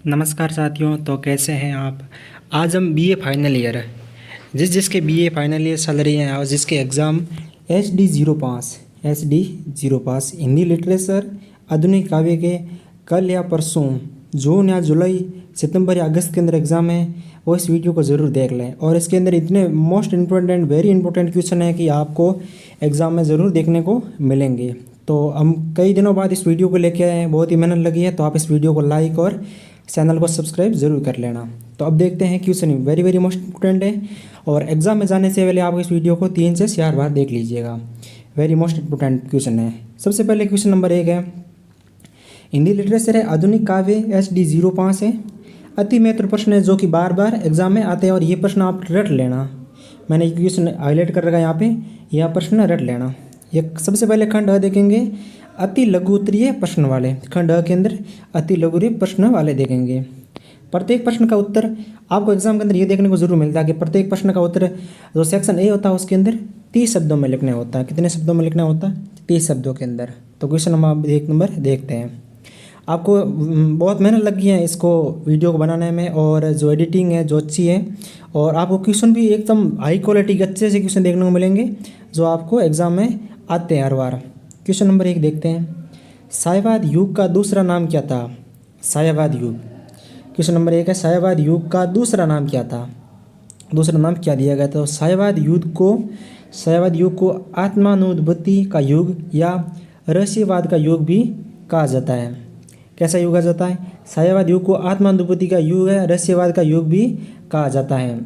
नमस्कार साथियों। तो कैसे हैं आप। आज हम बीए फाइनल ईयर जिसके बीए फाइनल ईयर चल रही हैं और जिसके एग्ज़ाम एच डी 0 पास हिंदी लिटरेचर आधुनिक काव्य के कल या परसों जून या जुलाई सितंबर या अगस्त के अंदर एग्ज़ाम है, वो इस वीडियो को ज़रूर देख लें। और इसके अंदर इतने most important very important question है कि आपको एग्ज़ाम में ज़रूर देखने को मिलेंगे। तो हम कई दिनों बाद इस वीडियो को लेके आए हैं, बहुत ही मेहनत लगी है, तो आप इस वीडियो को लाइक और चैनल को सब्सक्राइब ज़रूर कर लेना। तो अब देखते हैं question very very most important है और एग्जाम में जाने से पहले आप इस वीडियो को 3 से 4 बार देख लीजिएगा। वेरी मोस्ट इंपॉर्टेंट क्वेश्चन है। सबसे पहले क्वेश्चन नंबर 1 है, हिंदी लिटरेचर है आधुनिक काव्य HD05 है। अति महत्वपूर्ण प्रश्न है जो कि बार बार एग्जाम में आते हैं और ये प्रश्न आप रट लेना। मैंने क्वेश्चन हाईलाइट कर रखा है यहाँ पे, यह प्रश्न रट लेना। ये सबसे पहले खंड अ देखेंगे, अति लघु उत्तरीय प्रश्न वाले। खंड अ के अंदर अति लघु उत्तरीय प्रश्न वाले देखेंगे। प्रत्येक प्रश्न का उत्तर आपको एग्जाम के अंदर ये देखने को जरूर मिलता है कि प्रत्येक प्रश्न का उत्तर जो सेक्शन ए होता है उसके अंदर 30 शब्दों में लिखना होता है। कितने शब्दों में लिखना होता है? 30 शब्दों के अंदर। तो क्वेश्चन हम 1 नंबर देखते हैं। आपको बहुत मेहनत लगी है इसको वीडियो को बनाने में और जो एडिटिंग है जो अच्छी है, और आपको क्वेश्चन भी एकदम हाई क्वालिटी के अच्छे से क्वेश्चन देखने को मिलेंगे जो आपको एग्जाम में आते हैं हर बार। क्वेश्चन नंबर 1 देखते हैं, सायवाद युग का दूसरा नाम क्या था? सायवाद युग। क्वेश्चन नंबर 1 है, सायवाद युग का दूसरा नाम क्या था? दूसरा नाम क्या दिया गया था? तो सायवाद युग को आत्मानुभूति का युग या रहस्यवाद का युग भी कहा जाता है। कैसा युग कहा जाता है? सायवाद युग को आत्मानुभूति का युग है, रहस्यवाद का युग भी कहा जाता है।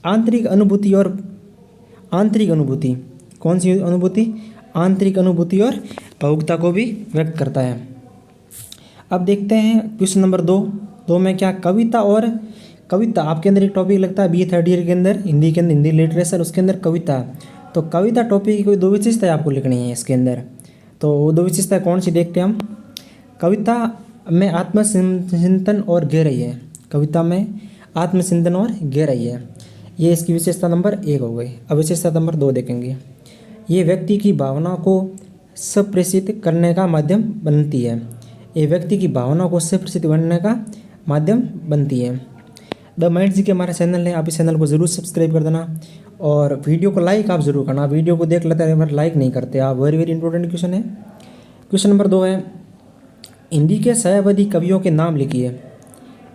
आंतरिक अनुभूति और आंतरिक अनुभूति, कौन सी अनुभूति? आंतरिक अनुभूति और भावुकता को भी व्यक्त करता है। अब देखते हैं क्वेश्चन नंबर 2 में क्या, कविता और कविता। आपके अंदर एक टॉपिक लगता है BA थर्ड ईयर के अंदर हिंदी के अंदर, हिंदी लिटरेचर, उसके अंदर कविता। तो कविता टॉपिक की कोई 2 विशेषताएं आपको लिखनी है इसके अंदर। तो वो 2 विशेषताएं कौन सी देखते हैं हम? कविता में आत्मचिंतन और गहराई है। कविता में आत्मचिंतन और गहराई है, ये इसकी विशेषता नंबर 1 हो गई। अब विशेषता नंबर 2 देखेंगे, ये व्यक्ति की भावना को संप्रेषित करने का माध्यम बनती है। ये व्यक्ति की भावना को संप्रेषित करने का माध्यम बनती है। द माइंड जी के हमारा चैनल है, आप इस चैनल को ज़रूर सब्सक्राइब कर देना और वीडियो को लाइक आप ज़रूर करना। वीडियो को देख लेते हैं पर लाइक नहीं करते आप। वेरी वेरी इंपॉर्टेंट क्वेश्चन है। क्वेश्चन नंबर 2 है, हिंदी के छायावादी कवियों के नाम लिखिए।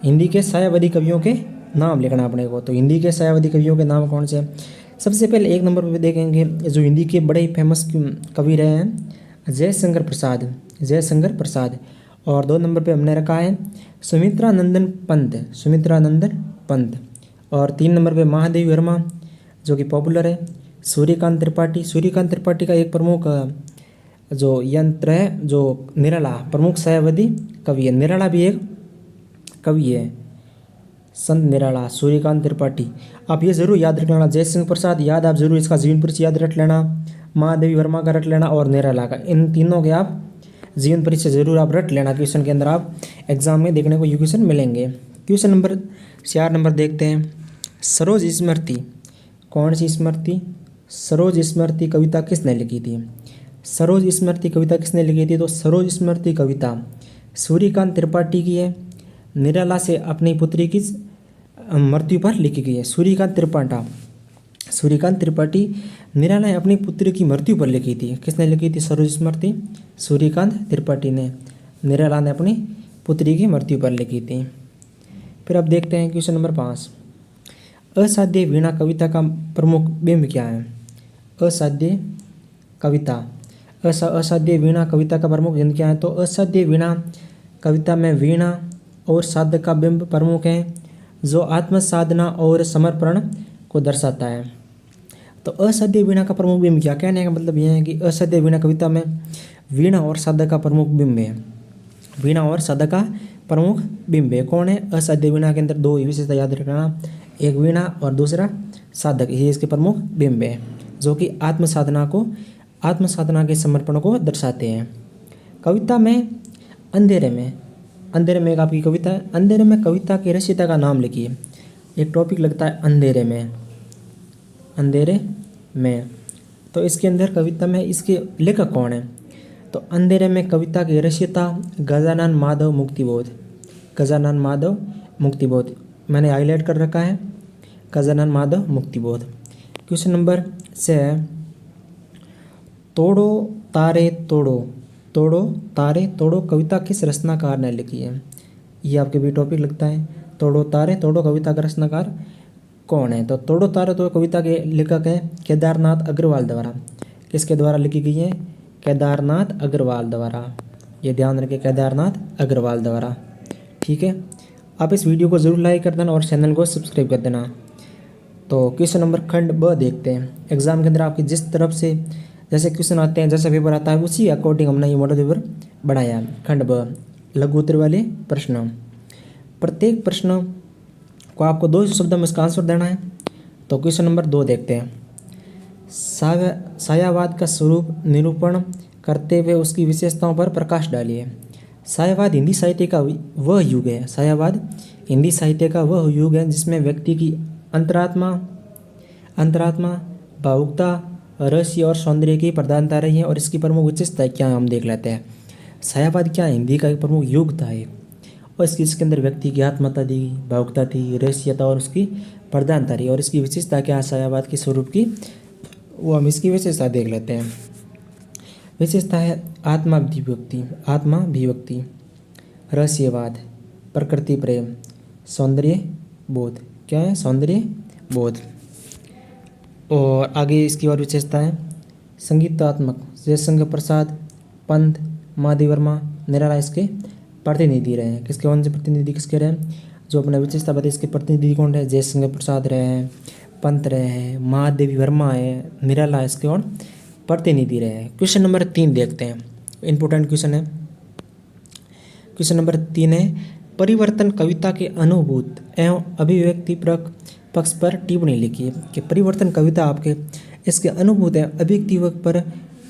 हिंदी के छायावादी कवियों के नाम लिखना अपने को। तो हिंदी के छायावादी कवियों के नाम कौन से हैं? सबसे पहले 1 नंबर पर देखेंगे जो हिंदी के बड़े ही फेमस कवि रहे हैं, जयशंकर प्रसाद। और 2 नंबर पे हमने रखा है सुमित्रानंदन पंत। और 3 नंबर पे महादेवी वर्मा जो कि पॉपुलर है। सूर्यकांत त्रिपाठी का एक प्रमुख जो यंत्र है जो निराला, प्रमुख छायावादी कवि है। निराला भी एक कवि है, संत निराला, सूर्यकांत त्रिपाठी। आप ये जरूर याद रख लेना। जयशंकर प्रसाद याद आप जरूर इसका जीवन परिचय याद रख लेना, महादेवी वर्मा का रट लेना और निराला का, इन तीनों के आप जीवन परिचय जरूर आप रट लेना। क्वेश्चन के अंदर आप एग्जाम में देखने को ये क्वेश्चन मिलेंगे। क्वेश्चन नंबर 4 नंबर देखते हैं, सरोज स्मृति। कौन सी स्मृति? सरोज स्मृति कविता किसने लिखी थी? सरोज स्मृति कविता किसने लिखी थी? तो सरोज स्मृति कविता सूर्यकांत त्रिपाठी की है। निराला से अपनी पुत्री की मृत्यु पर लिखी गई है। सूर्यकांत त्रिपाठी निराला ने अपनी पुत्री की मृत्यु पर लिखी थी। किसने लिखी थी सरोज स्मृति? सूर्यकांत त्रिपाठी ने। निराला ने अपनी पुत्री की मृत्यु पर लिखी थी। फिर अब देखते हैं क्वेश्चन नंबर 5, असाध्य वीणा कविता का प्रमुख बिंब क्या है? असाध्य वीणा कविता का प्रमुख बिंब क्या है? तो असाध्य वीणा कविता में वीणा और साधक का बिंब प्रमुख है जो आत्म साधना और समर्पण को दर्शाता है। तो असाध्य वीणा का प्रमुख बिंब क्या? कहने का मतलब यह है कि असाध्य वीणा कविता में वीणा और साधक का प्रमुख बिंब है। वीणा और साधक का प्रमुख बिंब है। कौन है? असाध्य वीणा के अंदर 2 विशेषता याद रखना, एक वीणा और दूसरा साधक, ये इसके प्रमुख बिंब है जो कि आत्म साधना के समर्पण को दर्शाते हैं। कविता में अंधेरे में एक आपकी कविता है। अंधेरे में कविता की रचयिता का नाम लिखिए। एक टॉपिक लगता है अंधेरे में। तो इसके अंदर कविता में इसके लेखक कौन है? तो अंधेरे में कविता की रचयिता गजानन माधव मुक्तिबोध मैंने हाईलाइट कर रखा है, गजानन माधव मुक्तिबोध। क्वेश्चन नंबर 6, तोड़ो तारे तोड़ो, तोड़ो तारे तोड़ो कविता किस रचनाकार ने लिखी है? ये आपके भी टॉपिक लगता है। तोड़ो तारे तोड़ो कविता का रचनाकार कौन है? तो तोड़ो तारे तोड़ो कविता के लेखक है केदारनाथ अग्रवाल द्वारा। किसके द्वारा लिखी गई है? केदारनाथ अग्रवाल द्वारा। ये ध्यान रखें, केदारनाथ अग्रवाल द्वारा। ठीक है, आप इस वीडियो को ज़रूर लाइक कर देना और चैनल को सब्सक्राइब कर देना। तो क्वेश्चन नंबर खंड ब देखते हैं। एग्जाम के अंदर आपकी जिस तरफ से जैसे क्वेश्चन आते हैं, जैसा पेपर आता है, उसी अकॉर्डिंग हमने ये मॉडल पेपर बनाया है। खंड ब, लघु उत्तर वाले प्रश्न। प्रत्येक प्रश्न को आपको 2 शब्दों में इसका आंसर देना है। तो क्वेश्चन नंबर 2 देखते हैं। सायावाद का स्वरूप निरूपण करते हुए उसकी विशेषताओं पर प्रकाश डालिए। सायावाद हिंदी साहित्य का वह युग है, सायावाद हिंदी साहित्य का वह युग है जिसमें व्यक्ति की अंतरात्मा भावुकता, रहस्य और सौंदर्य की प्रधानता रही है। और इसकी प्रमुख विशेषता क्या है हम देख लेते हैं। सायावाद क्या हिंदी का एक प्रमुख युग था ये, और इसके अंदर व्यक्ति की आत्मता थी, भावुकता थी, रहस्यता और उसकी प्रधानता रही। और इसकी विशेषता क्या है सायावाद के स्वरूप की, वो हम इसकी विशेषता देख लेते हैं। विशेषता है आत्माभिव्यक्ति, रहस्यवाद, प्रकृति प्रेम, सौंदर्य बोध। क्या है? सौंदर्य बोध। और आगे इसकी और विशेषता है संगीतात्मक, जयशंकर प्रसाद, पंत, माधवी वर्मा, निराला इसके प्रतिनिधि रहे हैं। किसके कौन से प्रतिनिधि किसके रहे हैं? जो अपना विशेषता बताइए, इसके प्रतिनिधि कौन रहे? जयशंकर प्रसाद रहे हैं, पंत रहे हैं, महादेवी वर्मा है, निराला इसके और प्रतिनिधि रहे हैं। क्वेश्चन नंबर 3 देखते हैं, इंपॉर्टेंट क्वेश्चन है। क्वेश्चन नंबर 3 है, परिवर्तन कविता के अनुभूत एवं अभिव्यक्ति पक्ष पर टिप्पणी लिखिए। कि परिवर्तन कविता आपके इसके अनुभूत है अभिव्यक्ति पर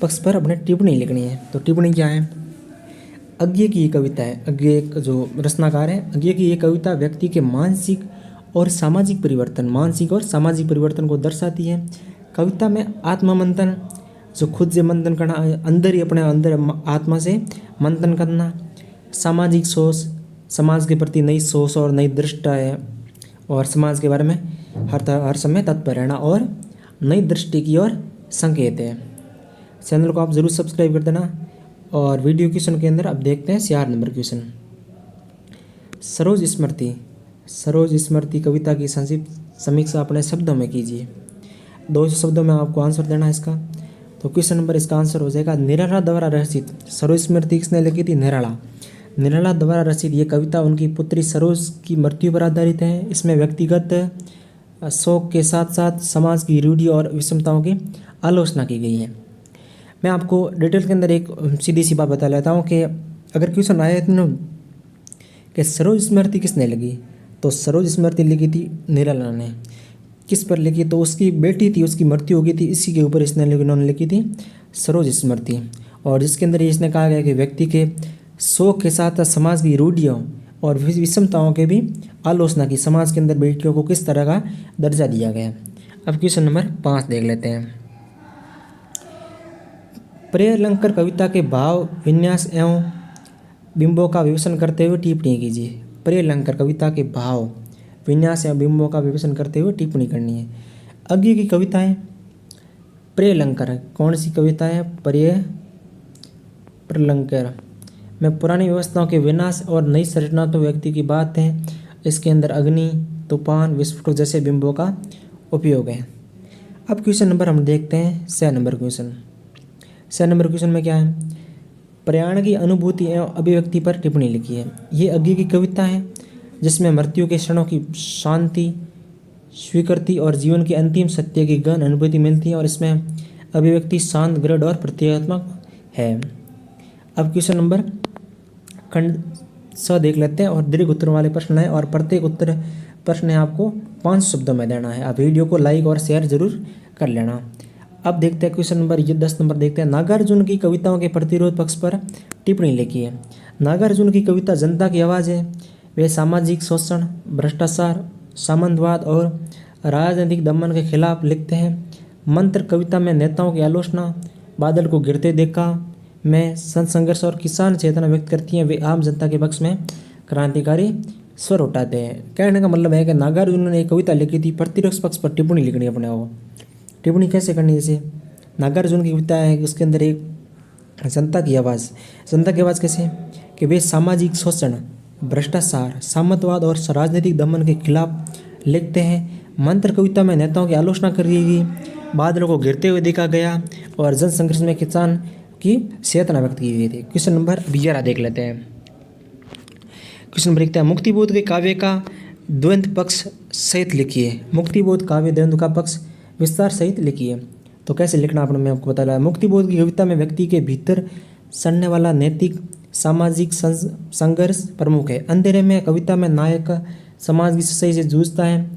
पक्ष पर अपने टिप्पणी लिखनी है। तो टिप्पणी क्या है? अज्ञे की ये कविता है, अज्ञे जो रचनाकार है, अज्ञे की ये कविता व्यक्ति के मानसिक और सामाजिक परिवर्तन को दर्शाती है। कविता में आत्ममंथन, जो खुद से मंथन करना, अंदर ही अपने अंदर आत्मा से मंथन करना, सामाजिक सोच, समाज के प्रति नई सोच और नई दृष्टि है, और समाज के बारे में हर समय तत्पर रहना, और नई दृष्टि की ओर संकेत है। चैनल को आप ज़रूर सब्सक्राइब कर देना। और वीडियो क्वेश्चन के अंदर अब देखते हैं 4 नंबर क्वेश्चन। सरोज स्मृति कविता की संक्षिप्त समीक्षा अपने शब्दों में कीजिए। 200 शब्दों में आपको आंसर देना है इसका। तो क्वेश्चन नंबर इसका आंसर हो जाएगा निराला द्वारा रचित। सरोज स्मृति किसने लिखी थी? निराला द्वारा रचित ये कविता उनकी पुत्री सरोज की मृत्यु पर आधारित है। इसमें व्यक्तिगत शौक के साथ साथ समाज की रूढ़ियों और विषमताओं की आलोचना की गई है। मैं आपको डिटेल के अंदर एक सीधी सी बात बता लेता हूँ कि अगर क्वेश्चन आया इतना कि सरोज स्मृति किसने लिखी, तो सरोज स्मृति लिखी थी निराला ने। किस पर लिखी? तो उसकी बेटी थी, उसकी मृत्यु हो गई थी, इसी के ऊपर इन्होंने लिखी थी सरोज स्मृति। और जिसके अंदर इसने कहा गया कि व्यक्ति के शौक के साथ समाज की रूढ़ियों और विषमताओं के भी आलोचना की। समाज के अंदर बेटियों को किस तरह का दर्जा दिया गया। अब क्वेश्चन नंबर 5 देख लेते हैं। प्रियलंकर कविता के भाव, विन्यास एवं बिंबों का विवेचन करते हुए टिप्पणी कीजिए। प्रियलंकर कविता के भाव, विन्यास एवं बिंबों का विवेचन करते हुए टिप्पणी करनी है। अज्ञे की कविता है प्रियलंकर, कौन सी कविता है? प्रियलंकर में पुरानी व्यवस्थाओं के विनाश और नई संरचनात्मक व्यक्ति की बात है। इसके अंदर अग्नि, तूफान, विस्फोट जैसे बिंबों का उपयोग है। अब क्वेश्चन नंबर हम देखते हैं 6 नंबर क्वेश्चन। 6 नंबर क्वेश्चन में क्या है? प्रयाण की अनुभूति एवं अभिव्यक्ति पर टिप्पणी लिखी है। ये अज्ञे की कविता है जिसमें मृत्यु के क्षणों की शांति, स्वीकृति और जीवन के अंतिम सत्य की गहन अनुभूति मिलती है। और इसमें अभिव्यक्ति शांत, दृढ़ और प्रतीकात्मक है। अब क्वेश्चन नंबर खंड 6 देख लेते हैं। और दीर्घ उत्तर वाले प्रश्न है, और प्रत्येक उत्तर प्रश्न है आपको 5 शब्दों में देना है। आप वीडियो को लाइक और शेयर जरूर कर लेना। अब देखते हैं क्वेश्चन नंबर 10 नंबर देखते हैं। नागार्जुन की कविताओं के प्रतिरोध पक्ष पर टिप्पणी लिखी है। नागार्जुन की कविता जनता की आवाज़ है। वे सामाजिक शोषण, भ्रष्टाचार, सामंतवाद और राजनीतिक दमन के खिलाफ लिखते हैं। मंत्र कविता में नेताओं की आलोचना, बादल को गिरते देखा में संघर्ष और किसान चेतना व्यक्त करती हैं। वे आम जनता के पक्ष में क्रांतिकारी स्वर उठाते हैं। कहने का मतलब है कि नागार्जुन ने एक कविता लिखी थी, प्रतिपक्ष पक्ष पर टिप्पणी लिखनी है अपने को। टिप्पणी कैसे करनी है? जैसे नागार्जुन की कविता है कि उसके अंदर एक जनता की आवाज़, जनता की आवाज़ कैसे कि वे सामाजिक शोषण, भ्रष्टाचार, सामंतवाद और राजनीतिक दमन के खिलाफ लिखते हैं। मंत्र कविता में नेताओं की आलोचना करी गई, बादलों को गिरते हुए देखा गया और जन संघर्ष में किसान की चेतना व्यक्त की गई थी। क्वेश्चन नंबर 11 देख लेते हैं। क्वेश्चन नंबर 1 है, मुक्तिबोध के काव्य का द्वंद्व पक्ष सहित लिखिए। मुक्तिबोध काव्य द्वंद्व का पक्ष विस्तार सहित लिखिए। तो कैसे लिखना आपने मैं आपको बता रहा। मुक्तिबोध की कविता में व्यक्ति के भीतर सड़ने वाला नैतिक सामाजिक संघर्ष प्रमुख है। अंधेरे में कविता में नायक समाज की सच्चाई से जूझता है,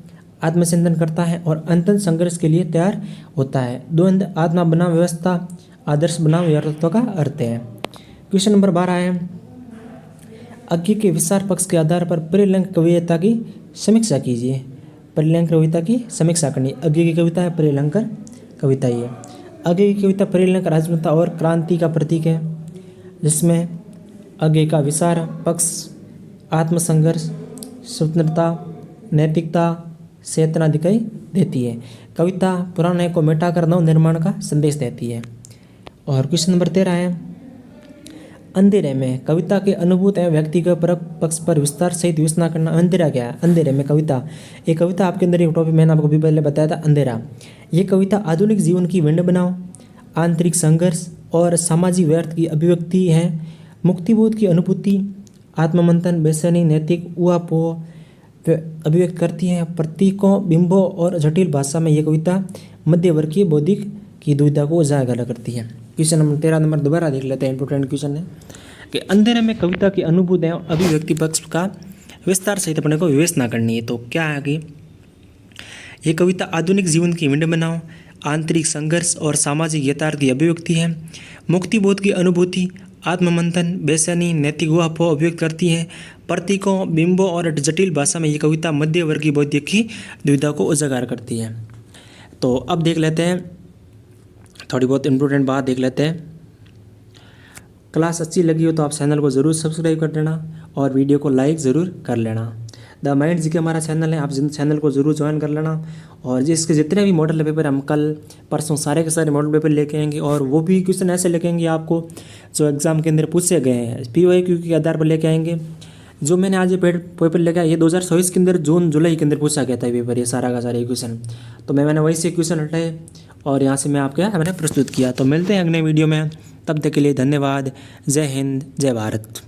आत्मचिंतन करता है और अंतन संघर्ष के लिए तैयार होता है। द्वंद्व आत्मा बनाम व्यवस्था, आदर्श बनाम यथार्थत्व का अर्थ है। क्वेश्चन नंबर 12 है, अज्ञ के विचार पक्ष के आधार पर परिलंक कविता की समीक्षा कीजिए। परिलंक कविता की समीक्षा करनी। अज्ञ की कविता है, परिलंकर कविता ही है। अज्ञ की कविता परिलंकर राजनीतिकता और क्रांति का प्रतीक है, जिसमें अज्ञ का विचार पक्ष आत्मसंघर्ष, स्वतंत्रता, नैतिकता, चेतना दिखाई देती है। कविता पुराने को मिटाकर नव निर्माण का संदेश देती है। और क्वेश्चन नंबर 13 है, अंधेरे में कविता के अनुभूत एवं व्यक्तिगत परक पक्ष पर विस्तार सहित विवेचना करना। अंधेरा क्या है? अंधेरे में कविता, ये कविता आपके अंदर एक टॉपिक मैंने आपको भी पहले बताया था, अंधेरा। ये कविता आधुनिक जीवन की विंड बनाओ, आंतरिक संघर्ष और सामाजिक व्यर्थ की अभिव्यक्ति है। मुक्तिबोध की अनुभूति, आत्ममंथन, बेचैनी, नैतिक ऊहापोह अभिव्यक्त करती है। प्रतीकों, बिंबों और जटिल भाषा में यह कविता मध्यवर्गीय बौद्धिक की दुविधा को उजागर करती है। क्वेश्चन नंबर 13 नंबर दोबारा देख लेते हैं, इंपोर्टेंट क्वेश्चन है कि अंधेरे में कविता की अनुभूति एवं अभिव्यक्ति पक्ष का विस्तार सहित अपने को विवेचना करनी है। तो क्या है कि ये कविता आधुनिक जीवन की विंड बनाओ, आंतरिक संघर्ष और सामाजिक यथार्थ की अभिव्यक्ति है। मुक्तिबोध की अनुभूति, आत्ममंथन, बेचैनी, नैतिक ऊहापोह अभिव्यक्त करती है। प्रतीकों, बिंबों और जटिल भाषा में ये कविता मध्यवर्गीय बौद्धिक की दुविधा को उजागर करती है। तो अब देख लेते हैं थोड़ी बहुत इंपॉर्टेंट बात देख लेते हैं। क्लास अच्छी लगी हो तो आप चैनल को ज़रूर सब्सक्राइब कर लेना और वीडियो को लाइक ज़रूर कर लेना। द माइंड जीके हमारा चैनल है, आप चैनल को ज़रूर ज्वाइन कर लेना। और जिसके जितने भी मॉडल पेपर हम कल परसों सारे के सारे मॉडल पेपर लेके आएंगे, और वो भी क्वेश्चन ऐसे लेके आएंगे आपको जो एग्ज़ाम के अंदर पूछे गए हैं, PYQ के आधार पर लेके आएंगे। जो मैंने आज ये पेपर लेके आया, ये 2024 के अंदर जून जुलाई के अंदर पूछा गया था पेपर, ये सारा का सारा क्वेश्चन। तो मैंने वहीं से क्वेश्चन हटाए और यहाँ से मैं आपके मैंने प्रस्तुत किया। तो मिलते हैं अगले वीडियो में, तब तक के लिए धन्यवाद। जय हिंद, जय भारत।